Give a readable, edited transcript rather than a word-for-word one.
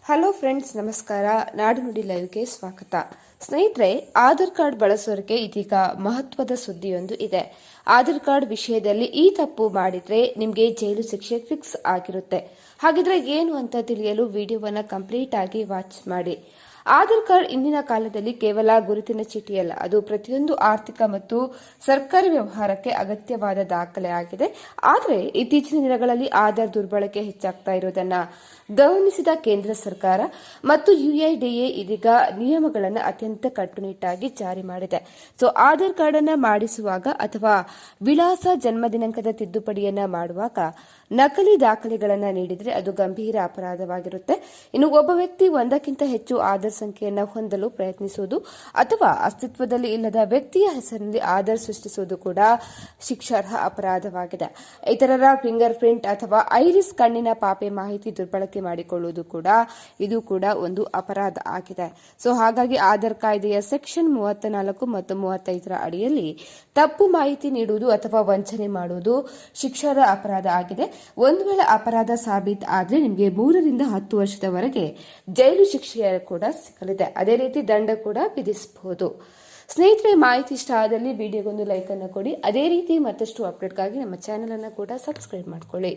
Hello friends, ನಮಸ್ಕಾರ. ನಾಡು ನುಡಿ ಲೈವ್ಗೆ ಸ್ವಾಗತ. ಸ್ನೇಹಿತರೆ, ಆಧಾರ್ ಕಾರ್ಡ್ ಬಳಸೋರಿಗೆ ಇದೀಗ ಮಹತ್ವದ ಸುದ್ದಿಯೊಂದು ಇದೆ. ಆಧಾರ್ ಕಾರ್ಡ್ ವಿಷಯದಲ್ಲಿ ಈ ತಪ್ಪು ಮಾಡಿದ್ರೆ ನಿಮಗೆ ಜೈಲು ಶಿಕ್ಷೆ ಫಿಕ್ಸ್ ಆಗಿರುತ್ತೆ. ಹಾಗಿದ್ರೆ ಏನು ಅಂತ ತಿಳಿಯಲು ವಿಡಿಯೋವನ್ನ ಕಂಪ್ಲೀಟ್ ಆಗಿ ವಾಚ್ ಮಾಡಿ. ಆಧಾರ್ ಕಾರ್ಡ್ ಇಂದಿನ ಕಾಲದಲ್ಲಿ ಕೇವಲ ಗುರುತಿನ ಚೀಟಿಯಲ್ಲ, ಅದು ಪ್ರತಿಯೊಂದು ಆರ್ಥಿಕ ಮತ್ತು ಸರ್ಕಾರಿ ವ್ಯವಹಾರಕ್ಕೆ ಅಗತ್ಯವಾದ ದಾಖಲೆ ಆಗಿದೆ. ಆದರೆ ಇತ್ತೀಚಿನ ದಿನಗಳಲ್ಲಿ ಆಧಾರ್ ದುರ್ಬಳಕೆ ಹೆಚ್ಚಾಗ್ತಾ ಇರೋದನ್ನ ಗಮನಿಸಿದ ಕೇಂದ್ರ ಸರ್ಕಾರ ಮತ್ತು ಯುಐಡಿಎ ಇದೀಗ ನಿಯಮಗಳನ್ನು ಅತ್ಯಂತ ಕಟ್ಟುನಿಟ್ಟಾಗಿ ಜಾರಿ ಮಾಡಿದೆ. ಆಧಾರ್ ಕಾರ್ಡ್ ಅನ್ನು ಮಾಡಿಸುವಾಗ ಅಥವಾ ವಿಳಾಸ ಜನ್ಮ ದಿನಾಂಕದ ತಿದ್ದುಪಡಿಯನ್ನ ಮಾಡುವಾಗ ನಕಲಿ ದಾಖಲೆಗಳನ್ನು ನೀಡಿದರೆ ಅದು ಗಂಭೀರ ಅಪರಾಧವಾಗಿರುತ್ತೆ. ಇನ್ನು ಒಬ್ಬ ವ್ಯಕ್ತಿ ಒಂದಕ್ಕಿಂತ ಹೆಚ್ಚು ಆಧಾರ್ ಸಂಖ್ಯೆಯನ್ನು ಹೊಂದಲು ಪ್ರಯತ್ನಿಸುವುದು ಅಥವಾ ಅಸ್ತಿತ್ವದಲ್ಲಿ ಇಲ್ಲದ ವ್ಯಕ್ತಿಯ ಹೆಸರಿನಲ್ಲಿ ಆಧಾರ್ ಸೃಷ್ಟಿಸುವುದು ಕೂಡ ಶಿಕ್ಷಾರ್ಹ ಅಪರಾಧವಾಗಿದೆ. ಇತರರ ಫಿಂಗರ್ ಪ್ರಿಂಟ್ ಅಥವಾ ಐರಿಸ್ ಕಣ್ಣಿನ ಪಾಪೆ ಮಾಹಿತಿ ದುರ್ಬಳಕೆ ಮಾಡಿಕೊಳ್ಳುವುದು ಕೂಡ ಇದು ಕೂಡ ಒಂದು ಅಪರಾಧ ಆಗಿದೆ. ಹಾಗಾಗಿ ಆಧಾರ್ ಕಾಯ್ದೆಯ ಸೆಕ್ಷನ್ 34 ಮತ್ತು 35ರ ಅಡಿಯಲ್ಲಿ ತಪ್ಪು ಮಾಹಿತಿ ನೀಡುವುದು ಅಥವಾ ವಂಚನೆ ಮಾಡುವುದು ಶಿಕ್ಷಾರ್ಹ ಅಪರಾಧ ಆಗಿದೆ. ಒಂದು ವೇಳೆ ಅಪರಾಧ ಸಾಬೀತು ಆದರೆ ನಿಮಗೆ 3 ರಿಂದ 10 ವರ್ಷದವರೆಗೆ ಜೈಲು ಶಿಕ್ಷೆ ಕೂಡ ಸಿಗಲಿದೆ. ಅದೇ ರೀತಿ ದಂಡ ಕೂಡ ವಿಧಿಸಬಹುದು. ಸ್ನೇಹಿತರೆ, ಮಾಹಿತಿ ಇಷ್ಟ ಆದಲ್ಲಿ ವಿಡಿಯೋಗೊಂದು ಲೈಕ್ ಅನ್ನು ಕೊಡಿ. ಅದೇ ರೀತಿ ಮತ್ತಷ್ಟು ಅಪ್ಡೇಟ್ಗಾಗಿ ನಮ್ಮ ಚಾನೆಲ್ ಅನ್ನು ಕೂಡ ಸಬ್ಸ್ಕ್ರೈಬ್ ಮಾಡಿಕೊಳ್ಳಿ.